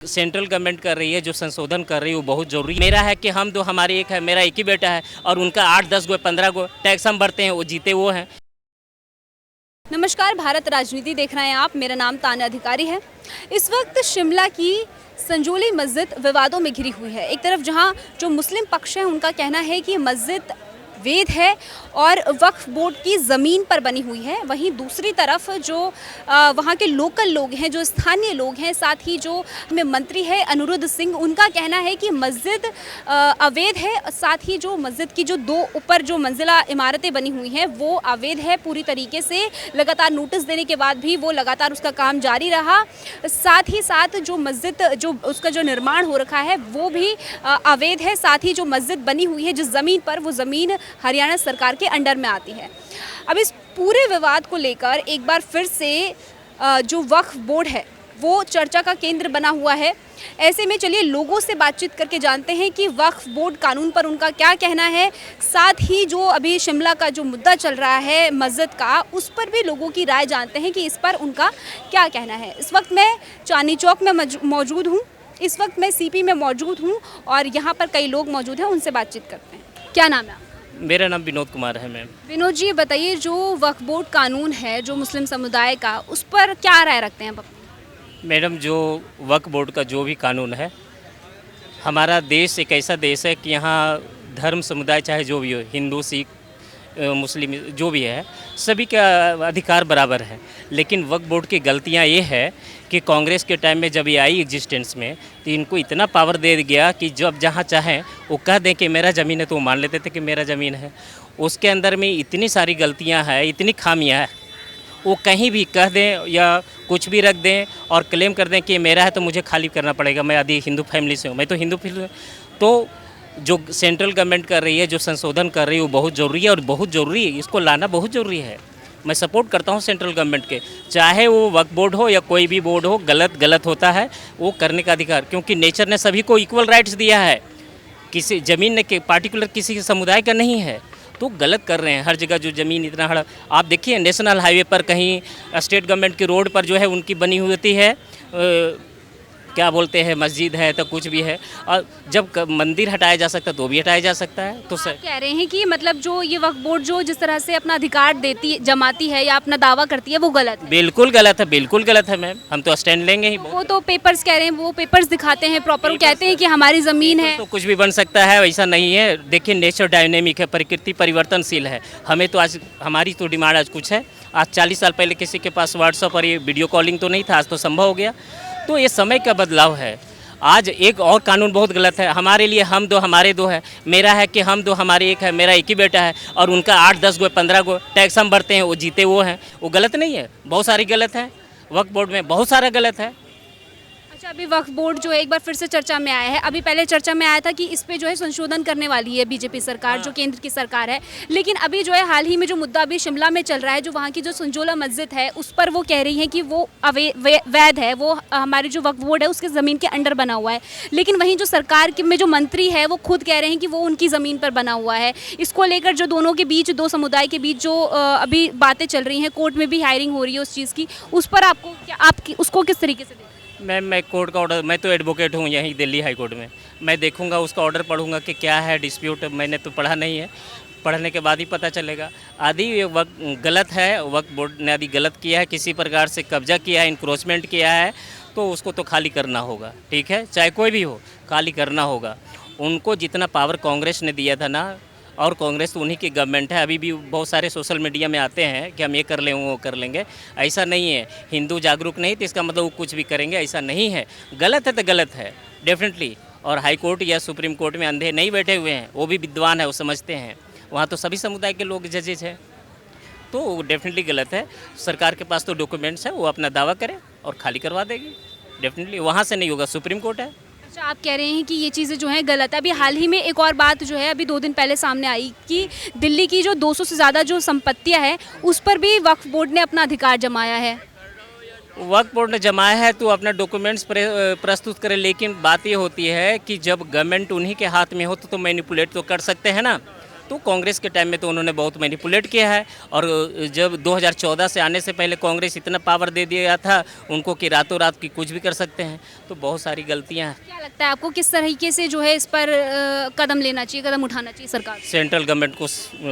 Central government कर रही है, जो संशोधन कर रही है वो बहुत जरूरी है। मेरा है कि हम दो, हमारी एक है, मेरा एक ही बेटा है और उनका 8-10 गो 15 गो टैक्स हम भरते हैं, वो जीते वो हैं। नमस्कार, भारत राजनीति देख रहे हैं आप। मेरा नाम तान्या अधिकारी है। इस वक्त शिमला की संजौली मस्जिद विवादों में घिरी हुई है। एक तरफ जहां जो मुस्लिम पक्ष है उनका कहना है कि मस्जिद वेद है और वक्फ बोर्ड की ज़मीन पर बनी हुई है, वहीं दूसरी तरफ जो वहाँ के लोकल लोग हैं, जो स्थानीय लोग हैं, साथ ही जो में मंत्री है अनुरुद्ध सिंह, उनका कहना है कि मस्जिद अवैध है। साथ ही जो मस्जिद की जो दो ऊपर जो मंजिला इमारतें बनी हुई हैं वो अवैध है पूरी तरीके से। लगातार नोटिस देने के बाद भी वो लगातार उसका काम जारी रहा। साथ ही साथ जो मस्जिद जो उसका जो निर्माण हो रखा है वो भी अवैध है। साथ ही जो मस्जिद बनी हुई है जिस ज़मीन पर, वो ज़मीन हरियाणा सरकार के अंडर में आती है। अब इस पूरे विवाद को लेकर एक बार फिर से जो वक्फ बोर्ड है वो चर्चा का केंद्र बना हुआ है। ऐसे में चलिए लोगों से बातचीत करके जानते हैं कि वक्फ बोर्ड कानून पर उनका क्या कहना है। साथ ही जो अभी शिमला का जो मुद्दा चल रहा है मस्जिद का, उस पर भी लोगों की राय जानते हैं कि इस पर उनका क्या कहना है। इस वक्त मैं चांदनी चौक में मौजूद हूँ। इस वक्त मैं सीपी में मौजूद हूँ और यहाँ पर कई लोग मौजूद हैं, उनसे बातचीत करते हैं। क्या नाम है आपका? मेरा नाम विनोद कुमार है मैम। विनोद जी, बताइए जो वक्फ बोर्ड कानून है जो मुस्लिम समुदाय का, उस पर क्या राय रखते हैं आप? मैडम, जो वक्फ बोर्ड का जो भी कानून है, हमारा देश एक ऐसा देश है कि यहाँ धर्म समुदाय चाहे जो भी हो, हिंदू सिख मुस्लिम जो भी है, सभी का अधिकार बराबर है। लेकिन वक्फ बोर्ड की गलतियाँ ये है कि कांग्रेस के टाइम में जब ये आई एग्जिस्टेंस में, तो इनको इतना पावर दे गया कि जब जहाँ चाहें वो कह दें कि मेरा ज़मीन है, तो वो मान लेते थे कि मेरा ज़मीन है। उसके अंदर में इतनी सारी गलतियाँ हैं, इतनी खामियाँ हैं, वो कहीं भी कह दें या कुछ भी रख दें और क्लेम कर दें कि मेरा है तो मुझे खाली करना पड़ेगा। मैं आदि हिंदू फैमिली से हूँ, मैं तो हिंदू फैमिली। तो जो सेंट्रल गवर्नमेंट कर रही है, जो संशोधन कर रही है, वो बहुत ज़रूरी है और बहुत ज़रूरी है, इसको लाना बहुत ज़रूरी है। मैं सपोर्ट करता हूँ सेंट्रल गवर्नमेंट के, चाहे वो वक्फ बोर्ड हो या कोई भी बोर्ड हो। गलत होता है वो करने का अधिकार, क्योंकि नेचर ने सभी को इक्वल राइट्स दिया है। किसी ज़मीन ने पार्टिकुलर किसी समुदाय का नहीं है, तो गलत कर रहे हैं। हर जगह जो ज़मीन इतना हड़ा, आप देखिए नेशनल हाईवे पर कहीं स्टेट गवर्नमेंट की रोड पर जो है उनकी बनी हुई होती है, क्या बोलते हैं, मस्जिद है तो कुछ भी है, और जब मंदिर हटाया जा सकता है तो भी हटाया जा सकता है। तो सर कह रहे हैं कि मतलब जो ये वक्फ बोर्ड जो जिस तरह से अपना अधिकार जमाती है या अपना दावा करती है वो गलत है। बिल्कुल गलत है, बिल्कुल गलत है मैम। हम तो स्टैंड लेंगे ही। वो तो पेपर्स कह रहे हैं, वो पेपर्स दिखाते हैं प्रॉपर, वो कहते हैं कि हमारी ज़मीन है। तो कुछ भी बन सकता है, वैसा नहीं है। देखिए नेचर डायनेमिक है, प्रकृति परिवर्तनशील है। हमें तो आज हमारी तो डिमांड आज कुछ है। आज 40 साल पहले किसी के पास व्हाट्सअप और ये वीडियो कॉलिंग तो नहीं था, आज तो संभव हो गया। तो ये समय का बदलाव है। आज एक और कानून बहुत गलत है हमारे लिए, हम दो हमारे दो है। मेरा है कि हम दो, हमारी एक है, मेरा एक ही बेटा है और उनका 8-10 गो 15 गो टैक्स हम भरते हैं, वो जीते वो हैं। वो गलत नहीं है, बहुत सारी गलत है। वक्फ बोर्ड में बहुत सारा गलत है। अच्छा, अभी वक्फ बोर्ड जो है एक बार फिर से चर्चा में आया है। अभी पहले चर्चा में आया था कि इस पे जो है संशोधन करने वाली है बीजेपी सरकार, जो केंद्र की सरकार है। लेकिन अभी जो है हाल ही में जो मुद्दा अभी शिमला में चल रहा है, जो वहाँ की जो संजोला मस्जिद है, उस पर वो कह रही है कि वो वैध है, वो हमारी जो वक्फ बोर्ड है उसके ज़मीन के अंडर बना हुआ है। लेकिन वहीं जो सरकार में जो मंत्री है वो खुद कह रहे हैं कि वो उनकी ज़मीन पर बना हुआ है। इसको लेकर जो दोनों के बीच, दो समुदाय के बीच जो अभी बातें चल रही हैं, कोर्ट में भी हायरिंग हो रही है उस चीज़ की, उस पर आपको आपकी उसको किस तरीके से? मैं कोर्ट का ऑर्डर, मैं तो एडवोकेट हूँ यहीं दिल्ली हाई कोर्ट में। मैं देखूंगा उसका ऑर्डर, पढ़ूंगा कि क्या है डिस्प्यूट। मैंने तो पढ़ा नहीं है, पढ़ने के बाद ही पता चलेगा। आदि ये गलत है, वक्फ बोर्ड ने आदि गलत किया है, किसी प्रकार से कब्जा किया है, इंक्रोचमेंट किया है, तो उसको तो खाली करना होगा। ठीक है, चाहे कोई भी हो, खाली करना होगा। उनको जितना पावर कांग्रेस ने दिया था ना, और कांग्रेस तो उन्हीं की गवर्नमेंट है। अभी भी बहुत सारे सोशल मीडिया में आते हैं कि हम ये कर लेंगे वो कर लेंगे, ऐसा नहीं है। हिंदू जागरूक नहीं तो इसका मतलब वो कुछ भी करेंगे, ऐसा नहीं है। गलत है तो गलत है डेफिनेटली। और हाई कोर्ट या सुप्रीम कोर्ट में अंधे नहीं बैठे हुए हैं, वो भी विद्वान है, वो समझते हैं। वहाँ तो सभी समुदाय के लोग जजेज हैं, तो वो डेफिनेटली गलत है। सरकार के पास तो डॉक्यूमेंट्स है, वो अपना दावा करे और खाली करवा देगी। डेफिनेटली वहाँ से नहीं होगा, सुप्रीम कोर्ट है। अच्छा, आप कह रहे हैं कि ये चीज़ें जो हैं गलत है। अभी हाल ही में एक और बात जो है अभी 2 दिन पहले सामने आई कि दिल्ली की जो 200 से ज़्यादा जो संपत्तियां हैं उस पर भी वक्फ बोर्ड ने अपना अधिकार जमाया है। वक्फ बोर्ड ने जमाया है तो अपना डॉक्यूमेंट्स प्रस्तुत करें, लेकिन बात ये होती है कि जब गवर्नमेंट उन्हीं के हाथ में हो तो मैनिपुलेट तो कर सकते हैं ना। तो कांग्रेस के टाइम में तो उन्होंने बहुत मैनिपुलेट किया है, और जब 2014 से आने से पहले कांग्रेस इतना पावर दे दिया था उनको कि रातों रात की कुछ भी कर सकते हैं, तो बहुत सारी गलतियां हैं। क्या लगता है आपको किस तरीके से जो है इस पर कदम लेना चाहिए, कदम उठाना चाहिए सरकार को? सेंट्रल गवर्नमेंट को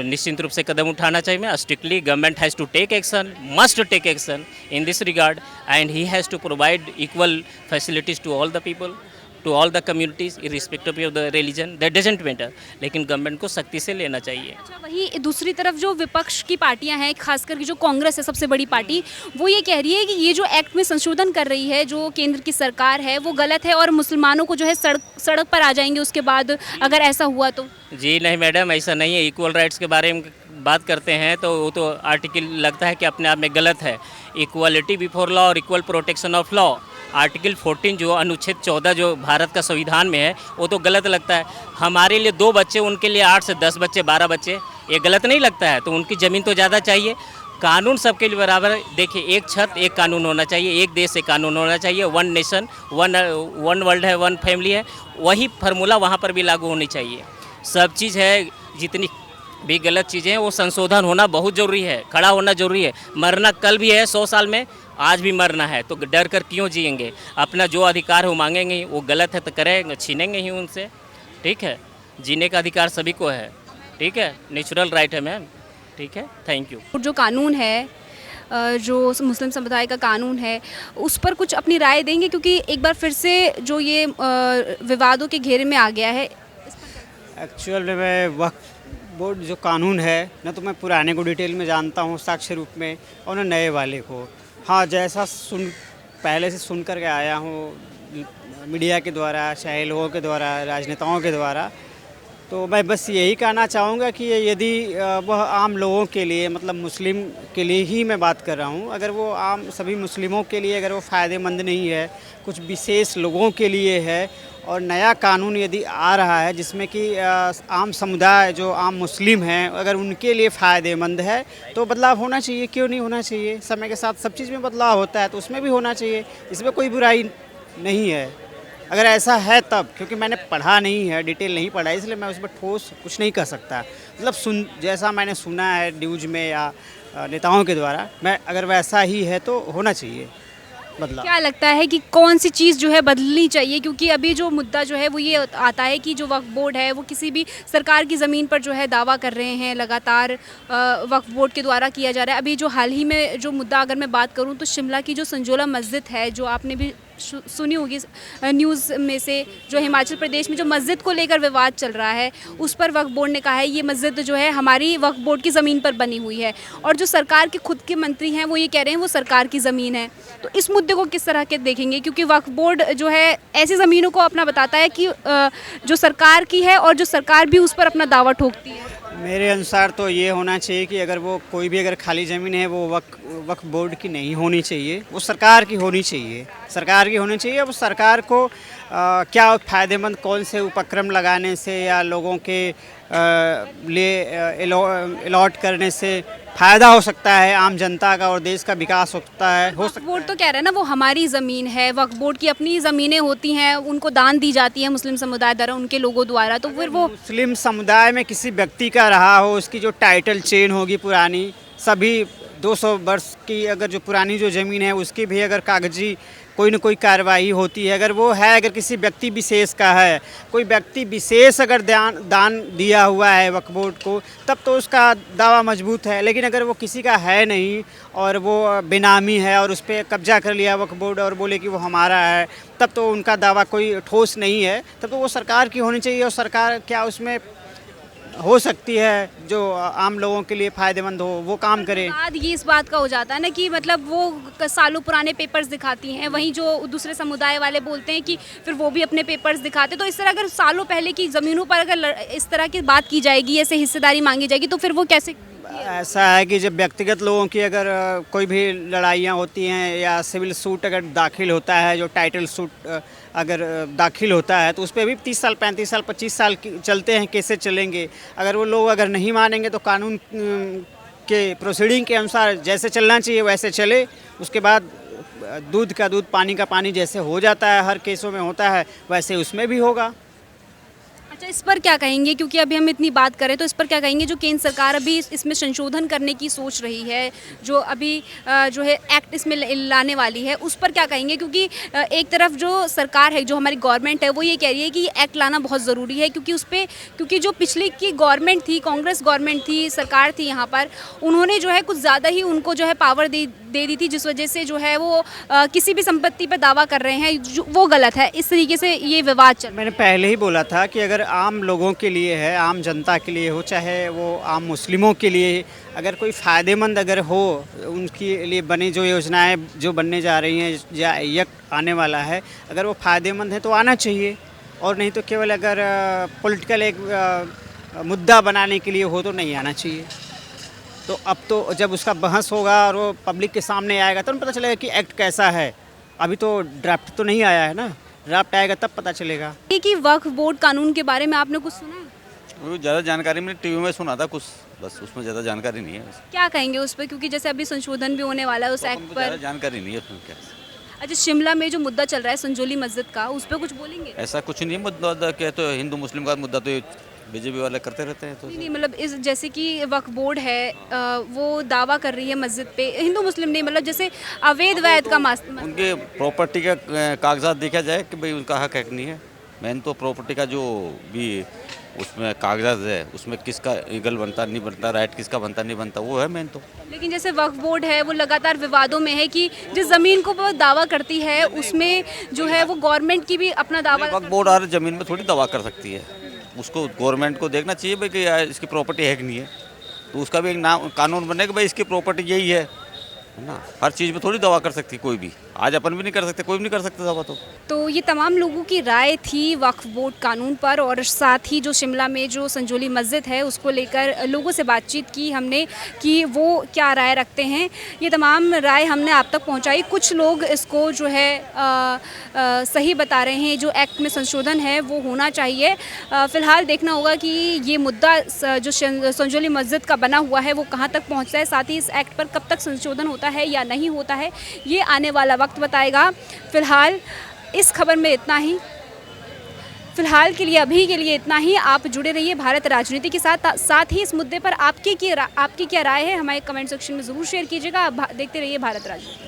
निश्चित रूप से कदम उठाना चाहिए। Strictly government has to take action, must take action in this regard, and he has to provide equal facilities to all the people, to all the communities irrespective of the religion, that doesn't matter, लेकिन government को सख्ती से लेना चाहिए। अच्छा, वहीं दूसरी तरफ जो विपक्ष की पार्टियां हैं, खासकर की जो कांग्रेस है सबसे बड़ी पार्टी, वो ये कह रही है कि ये जो एक्ट में संशोधन कर रही है जो केंद्र की सरकार है वो गलत है और मुसलमानों को जो है सड़क पर आ जाएंगे उसके बाद अगर ऐसा हुआ तो। जी नहीं मैडम, ऐसा नहीं है। इक्वल राइट्स के बारे में बात करते हैं तो वो तो आर्टिकल लगता है कि अपने आप में गलत है। इक्वालिटी बिफोर लॉ और equal protection of law, article 14 जो अनुच्छेद 14 जो भारत का संविधान में है, वो तो गलत लगता है। हमारे लिए 2 बच्चे, उनके लिए 8 से 10 बच्चे, 12 बच्चे, ये गलत नहीं लगता है? तो उनकी ज़मीन तो ज़्यादा चाहिए। कानून सबके लिए बराबर है। देखिए, एक छत एक कानून होना चाहिए, एक देश एक कानून होना चाहिए, वन नेशन वन वर्ल्ड है, वन फैमिली है, वही फार्मूला वहाँ पर भी लागू होनी चाहिए। सब चीज़ है, जितनी भी गलत चीज़ें हैं वो संशोधन होना बहुत ज़रूरी है, खड़ा होना ज़रूरी है। मरना कल भी है, 100 साल में, आज भी मरना है, तो डर कर क्यों जिएंगे? अपना जो अधिकार है वो मांगेंगे ही, वो गलत है तो करेंगे, छीनेंगे ही उनसे। ठीक है, जीने का अधिकार सभी को है, ठीक है, नेचुरल राइट है मैम, ठीक है, थैंक यू। जो कानून है, जो मुस्लिम समुदाय का कानून है, उस पर कुछ अपनी राय देंगे? क्योंकि एक बार फिर से जो ये विवादों के घेरे में आ गया है। एक्चुअल में वक्फ बोर्ड जो कानून है ना, तो मैं पुराने को डिटेल में जानता हूँ साक्ष्य रूप में, और ना नए वाले को। हाँ, जैसा पहले से सुन कर के आया हूँ मीडिया के द्वारा, चाहे लोगों के द्वारा, राजनेताओं के द्वारा, तो मैं बस यही कहना चाहूँगा कि यदि वह आम लोगों के लिए, मतलब मुस्लिम के लिए ही मैं बात कर रहा हूँ, अगर वो आम सभी मुस्लिमों के लिए अगर वो फ़ायदेमंद नहीं है, कुछ विशेष लोगों के लिए है, और नया कानून यदि आ रहा है जिसमें कि आम समुदाय जो आम मुस्लिम हैं अगर उनके लिए फ़ायदेमंद है, तो बदलाव होना चाहिए। क्यों नहीं होना चाहिए? समय के साथ सब चीज़ में बदलाव होता है, तो उसमें भी होना चाहिए, इसमें कोई बुराई नहीं है अगर ऐसा है तब। क्योंकि मैंने पढ़ा नहीं है, डिटेल नहीं पढ़ा है, इसलिए मैं उस पर ठोस कुछ नहीं कर सकता। मतलब जैसा मैंने सुना है न्यूज़ में या नेताओं के द्वारा, मैं अगर वैसा ही है तो होना चाहिए बदलाव। क्या लगता है कि कौन सी चीज़ जो है बदलनी चाहिए? क्योंकि अभी जो मुद्दा जो है वो ये आता है कि जो वक्फ बोर्ड है वो किसी भी सरकार की ज़मीन पर जो है दावा कर रहे हैं, लगातार वक्फ बोर्ड के द्वारा किया जा रहा है। अभी जो हाल ही में जो मुद्दा अगर मैं बात करूं तो शिमला की जो संजोला मस्जिद है, जो आपने भी सुनी होगी न्यूज़ में से, जो हिमाचल प्रदेश में जो मस्जिद को लेकर विवाद चल रहा है, उस पर वक्फ बोर्ड ने कहा है ये मस्जिद जो है हमारी वक्फ बोर्ड की ज़मीन पर बनी हुई है, और जो सरकार के खुद के मंत्री हैं वो ये कह रहे हैं वो सरकार की ज़मीन है। तो इस मुद्दे को किस तरह के देखेंगे? क्योंकि वक्फ बोर्ड जो है ऐसी ज़मीनों को अपना बताता है कि जो सरकार की है, और जो सरकार भी उस पर अपना दावा ठोकती है। मेरे अनुसार तो ये होना चाहिए कि अगर वो कोई भी अगर खाली ज़मीन है वो वक्फ बोर्ड की नहीं होनी चाहिए, वो सरकार की होनी चाहिए। सरकार की होनी चाहिए। अब सरकार को क्या फ़ायदेमंद कौन से उपक्रम लगाने से या लोगों के लिए अलॉट करने से फ़ायदा हो सकता है आम जनता का और देश का विकास होता है, हो सकता है। बोर्ड तो कह रहा है ना वो हमारी ज़मीन है, वक्फ बोर्ड की अपनी ज़मीनें होती हैं, उनको दान दी जाती है मुस्लिम समुदाय द्वारा, उनके लोगों द्वारा, तो फिर वो मुस्लिम समुदाय में किसी व्यक्ति का रहा हो, उसकी जो टाइटल चेन होगी पुरानी, सभी 200 वर्ष की अगर जो पुरानी जो ज़मीन है उसकी भी अगर कागजी कोई न कोई कार्रवाई होती है, अगर वो है, अगर किसी व्यक्ति विशेष का है, कोई व्यक्ति विशेष अगर दान दिया हुआ है वक्फ बोर्ड को, तब तो उसका दावा मजबूत है। लेकिन अगर वो किसी का है नहीं और वो बेनामी है और उस पर कब्जा कर लिया वक्फ बोर्ड और बोले कि वो हमारा है, तब तो उनका दावा कोई ठोस नहीं है, तब तो वो सरकार की होनी चाहिए। और सरकार क्या उसमें हो सकती है जो आम लोगों के लिए फ़ायदेमंद हो वो काम करे। बाद ये इस बात का हो जाता है ना कि मतलब वो सालों पुराने पेपर्स दिखाती हैं, वहीं जो दूसरे समुदाय वाले बोलते हैं कि फिर वो भी अपने पेपर्स दिखाते। तो इस तरह अगर सालों पहले की ज़मीनों पर अगर इस तरह की बात की जाएगी, ऐसे हिस्सेदारी मांगी जाएगी, तो फिर वो कैसे? ऐसा है कि जब व्यक्तिगत लोगों की अगर कोई भी लड़ाइयाँ होती हैं या सिविल सूट अगर दाखिल होता है, जो टाइटल सूट अगर दाखिल होता है, तो उस पर भी 30 साल 35 साल 25 साल चलते हैं, कैसे चलेंगे। अगर वो लोग अगर नहीं मानेंगे तो कानून के प्रोसीडिंग के अनुसार जैसे चलना चाहिए वैसे चले। उसके बाद दूध का दूध पानी का पानी जैसे हो जाता है, हर केसों में होता है, वैसे उसमें भी होगा। अच्छा, इस पर क्या कहेंगे, क्योंकि अभी हम इतनी बात करें तो इस पर क्या कहेंगे जो केंद्र सरकार अभी इसमें संशोधन करने की सोच रही है, जो अभी जो है एक्ट इसमें लाने वाली है, उस पर क्या कहेंगे? क्योंकि एक तरफ जो सरकार है, जो हमारी गवर्नमेंट है, वो ये कह रही है कि ये एक्ट लाना बहुत ज़रूरी है, क्योंकि उस पर क्योंकि जो पिछली की गवर्नमेंट थी, कांग्रेस गवर्नमेंट थी, सरकार थी यहाँ पर, उन्होंने जो है कुछ ज़्यादा ही उनको जो है पावर दे दी थी, जिस वजह से जो है वो किसी भी संपत्ति पर दावा कर रहे हैं, जो वो गलत है। इस तरीके से ये विवाद चल। मैंने पहले ही बोला था कि अगर आम लोगों के लिए है, आम जनता के लिए हो, चाहे वो आम मुस्लिमों के लिए, अगर कोई फ़ायदेमंद अगर हो, उनके लिए बनी जो योजनाएं जो बनने जा रही हैं या यक आने वाला है, अगर वो फ़ायदेमंद है तो आना चाहिए, और नहीं तो केवल अगर पॉलिटिकल एक मुद्दा बनाने के लिए हो तो नहीं आना चाहिए। तो अब तो जब उसका बहस होगा और वो पब्लिक के सामने आएगा तब पता चलेगा कि एक्ट कैसा है। अभी तो ड्राफ्ट तो नहीं आया है ना, ड्राफ्ट आएगा तब पता चलेगा। कि वक्फ बोर्ड कानून के बारे में आपने कुछ सुना है? वो ज़्यादा जानकारी मैंने टीवी में सुना था कुछ, बस उसमें ज़्यादा जानकारी नहीं है। क्या कहेंगे उस पर, क्योंकि जैसे अभी संशोधन भी होने वाला है उस एक्ट ज़्यादा पर। जानकारी नहीं है उसमें क्या। अच्छा, शिमला में जो मुद्दा चल रहा है संजोली मस्जिद का, उस पर कुछ बोलेंगे? ऐसा कुछ नहीं है मुद्दा, क्या तो हिंदू मुस्लिम का मुद्दा तो बीजेपी वाले करते रहते हैं। तो नहीं, मतलब इस जैसे कि वक्फ बोर्ड है, वो दावा कर रही है मस्जिद पे, हिंदू मुस्लिम नहीं, मतलब जैसे अवैध वैध का उनके प्रॉपर्टी का कागजात देखा जाए कि भाई उनका हक है कि नहीं है। मेन तो प्रॉपर्टी का जो भी उसमें कागजात है, उसमें किसका ईगल बनता नहीं बनता, राइट किसका बनता नहीं बनता, वो है मेन तो। लेकिन जैसे वक्फ बोर्ड है वो लगातार विवादों में है कि जिस ज़मीन को वो दावा करती है उसमें जो है वो गवर्नमेंट की भी अपना दावा। वक्फ बोर्ड हर जमीन में थोड़ी दावा कर सकती है, उसको गवर्नमेंट को देखना चाहिए भाई कि यार इसकी प्रॉपर्टी है कि नहीं है, तो उसका भी एक नाम कानून बने कि भाई इसकी प्रॉपर्टी यही है ना। हर चीज़ में थोड़ी दवा कर सकती कोई भी, आज अपन भी नहीं कर सकते, कोई भी नहीं कर सकता दवा। तो ये तमाम लोगों की राय थी वक्फ बोर्ड कानून पर, और साथ ही जो शिमला में जो संजोली मस्जिद है उसको लेकर लोगों से बातचीत की हमने कि वो क्या राय रखते हैं। ये तमाम राय हमने आप तक पहुंचाई। कुछ लोग इसको जो है सही बता रहे हैं, जो एक्ट में संशोधन है वो होना चाहिए। फ़िलहाल देखना होगा कि ये मुद्दा जो संजोली मस्जिद का बना हुआ है वो कहाँ तक पहुँचता है, साथ ही इस एक्ट पर कब तक संशोधन होता है या नहीं होता है, ये आने वाला वक्त बताएगा। फ़िलहाल इस खबर में इतना ही, फिलहाल के लिए अभी के लिए इतना ही। आप जुड़े रहिए भारत राजनीति के साथ ही इस मुद्दे पर आपकी क्या राय है हमारे कमेंट सेक्शन में ज़रूर शेयर कीजिएगा। आप देखते रहिए भारत राजनीति।